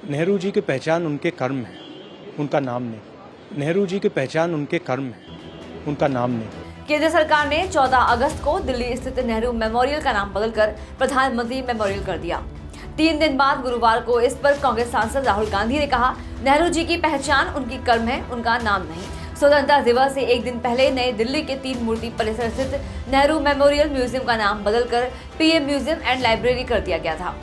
नेहरू जी की पहचान उनके कर्म है, उनका नाम नहीं। नेहरू जी की पहचान उनके कर्म है, उनका नाम नहीं। केंद्र सरकार ने 14 अगस्त को दिल्ली स्थित नेहरू मेमोरियल का नाम बदलकर प्रधानमंत्री मेमोरियल कर दिया। 3 दिन बाद गुरुवार को इस पर कांग्रेस सांसद राहुल गांधी ने कहा, नेहरू जी की पहचान उनकी कर्म है, उनका नाम नहीं। स्वतंत्रता दिवस से एक दिन पहले नई दिल्ली के 3 मूर्ति परिसर स्थित नेहरू मेमोरियल म्यूजियम का नाम बदलकर पीएम म्यूजियम एंड लाइब्रेरी कर दिया गया था।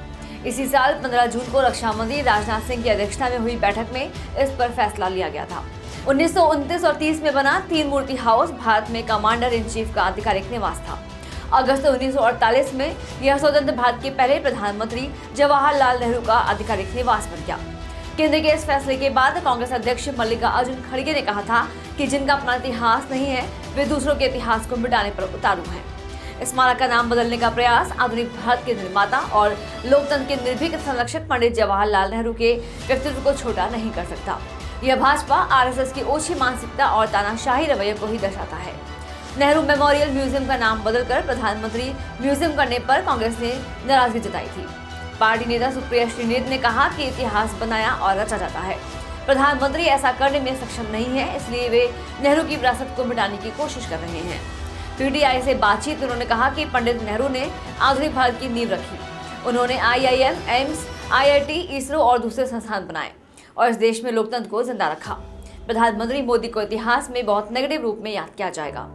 इसी साल 15 जून को रक्षा मंत्री राजनाथ सिंह की अध्यक्षता में हुई बैठक में इस पर फैसला लिया गया था। 1929 और 30 में बना 3 मूर्ति हाउस भारत में कमांडर इन चीफ का आधिकारिक निवास था। अगस्त 1948 में यह स्वतंत्र भारत के पहले प्रधानमंत्री जवाहरलाल नेहरू का आधिकारिक निवास बन गया। केंद्र के इस फैसले के बाद कांग्रेस अध्यक्ष मल्लिकार्जुन खड़गे ने कहा था कि जिनका अपना इतिहास नहीं है वे दूसरों के इतिहास को मिटाने पर उतारू हैं। स्मारक का नाम बदलने का प्रयास आधुनिक भारत के निर्माता और लोकतंत्र के निर्भीक संरक्षक पंडित जवाहरलाल नेहरू के व्यक्तित्व को छोटा नहीं कर सकता। यह भाजपा आरएसएस की ओछी मानसिकता और तानाशाही रवैये को ही दर्शाता है। नेहरू मेमोरियल म्यूजियम का नाम बदलकर प्रधानमंत्री म्यूजियम करने पर कांग्रेस ने नाराजगी जताई थी। पार्टी नेता सुप्रिया श्रीनेत ने कहा कि इतिहास बनाया और रचा जाता है, प्रधानमंत्री ऐसा करने में सक्षम नहीं है, इसलिए वे नेहरू की विरासत को मिटाने की कोशिश कर रहे हैं। पीटीआई से बातचीत उन्होंने कहा कि पंडित नेहरू ने आधुनिक भारत की नींव रखी। उन्होंने आईआईएम, एम्स, आईआईटी, इसरो और दूसरे संस्थान बनाए और इस देश में लोकतंत्र को जिंदा रखा। प्रधानमंत्री मोदी को इतिहास में बहुत नेगेटिव रूप में याद किया जाएगा।